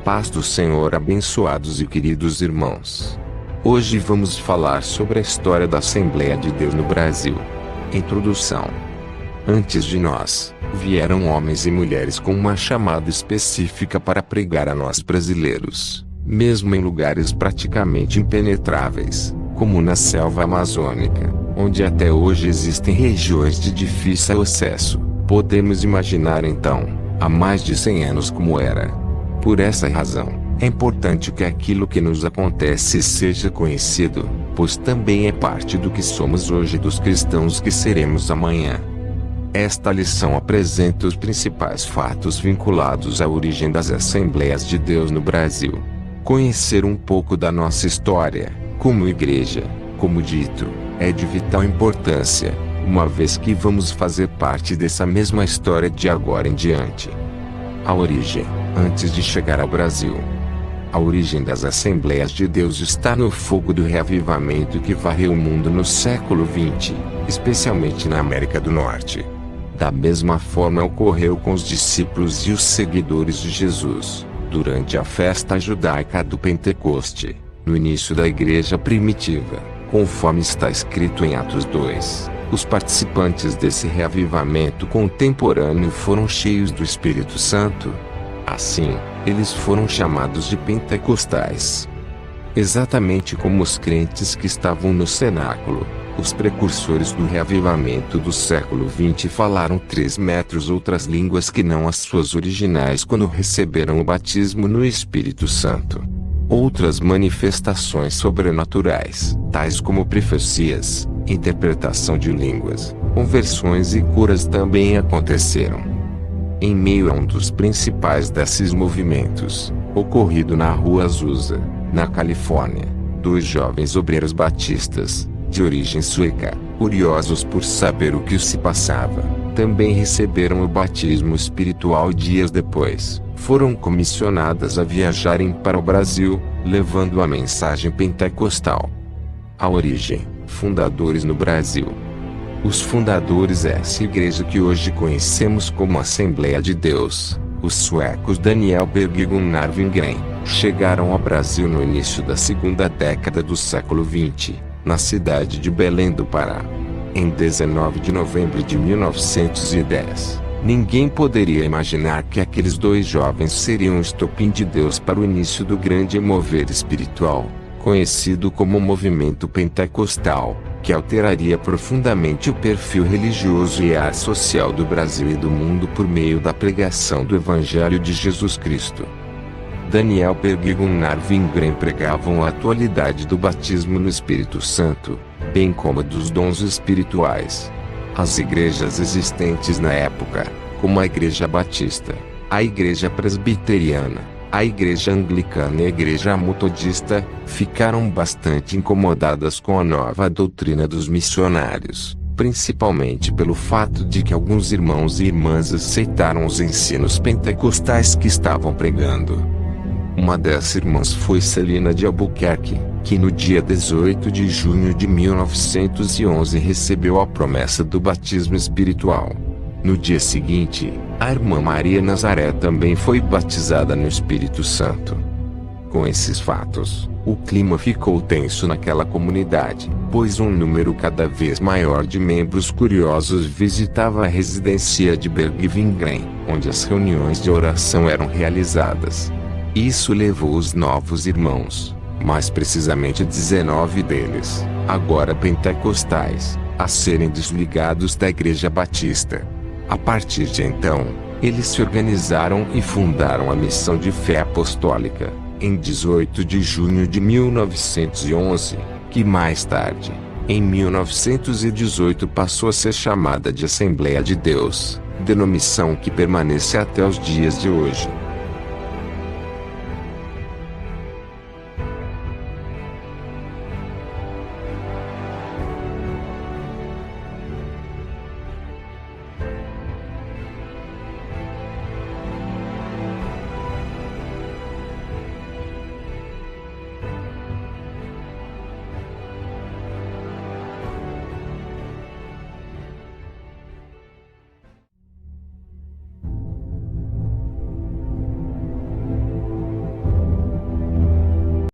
paz do Senhor, abençoados e queridos irmãos. Hoje vamos falar sobre a história da Assembleia de Deus no Brasil. Introdução. Antes de nós, vieram homens e mulheres com uma chamada específica para pregar a nós brasileiros, mesmo em lugares praticamente impenetráveis, como na selva amazônica, onde até hoje existem regiões de difícil acesso. Podemos imaginar então, há mais de 100 anos como era. Por essa razão, é importante que aquilo que nos acontece seja conhecido, pois também é parte do que somos hoje e dos cristãos que seremos amanhã. Esta lição apresenta os principais fatos vinculados à origem das Assembleias de Deus no Brasil. Conhecer um pouco da nossa história, como igreja, como dito, é de vital importância, uma vez que vamos fazer parte dessa mesma história de agora em diante. A origem, antes de chegar ao Brasil. A origem das Assembleias de Deus está no fogo do reavivamento que varreu o mundo no século XX, especialmente na América do Norte. Da mesma forma ocorreu com os discípulos e os seguidores de Jesus, durante a festa judaica do Pentecoste, no início da igreja primitiva, conforme está escrito em Atos 2. Os participantes desse reavivamento contemporâneo foram cheios do Espírito Santo. Assim, eles foram chamados de pentecostais. Exatamente como os crentes que estavam no cenáculo, os precursores do reavivamento do século XX falaram 3 metros outras línguas que não as suas originais quando receberam o batismo no Espírito Santo. Outras manifestações sobrenaturais, tais como profecias, interpretação de línguas, conversões e curas também aconteceram. Em meio a um dos principais desses movimentos, ocorrido na Rua Azusa, na Califórnia, 2 jovens obreiros batistas, de origem sueca, curiosos por saber o que se passava, também receberam o batismo espiritual e dias depois, foram comissionadas a viajarem para o Brasil, levando a mensagem pentecostal. A origem, fundadores no Brasil. Os fundadores dessa igreja que hoje conhecemos como Assembleia de Deus, os suecos Daniel Berg e Gunnar Wingren, chegaram ao Brasil no início da segunda década do século XX, na cidade de Belém do Pará. Em 19 de novembro de 1910, ninguém poderia imaginar que aqueles 2 jovens seriam o estopim de Deus para o início do grande mover espiritual, conhecido como Movimento Pentecostal, que alteraria profundamente o perfil religioso e a ar social do Brasil e do mundo por meio da pregação do Evangelho de Jesus Cristo. Daniel Berg e Gunnar Wingren pregavam a atualidade do batismo no Espírito Santo, bem como dos dons espirituais. As igrejas existentes na época, como a Igreja Batista, a Igreja Presbiteriana, a Igreja Anglicana e a Igreja Metodista, ficaram bastante incomodadas com a nova doutrina dos missionários, principalmente pelo fato de que alguns irmãos e irmãs aceitaram os ensinos pentecostais que estavam pregando. Uma dessas irmãs foi Celina de Albuquerque, que no dia 18 de junho de 1911 recebeu a promessa do batismo espiritual. No dia seguinte, a irmã Maria Nazaré também foi batizada no Espírito Santo. Com esses fatos, o clima ficou tenso naquela comunidade, pois um número cada vez maior de membros curiosos visitava a residência de Berg e Wingren, onde as reuniões de oração eram realizadas. Isso levou os novos irmãos, mais precisamente 19 deles, agora pentecostais, a serem desligados da Igreja Batista. A partir de então, eles se organizaram e fundaram a Missão de Fé Apostólica, em 18 de junho de 1911, que mais tarde, em 1918 passou a ser chamada de Assembleia de Deus, denominação que permanece até os dias de hoje.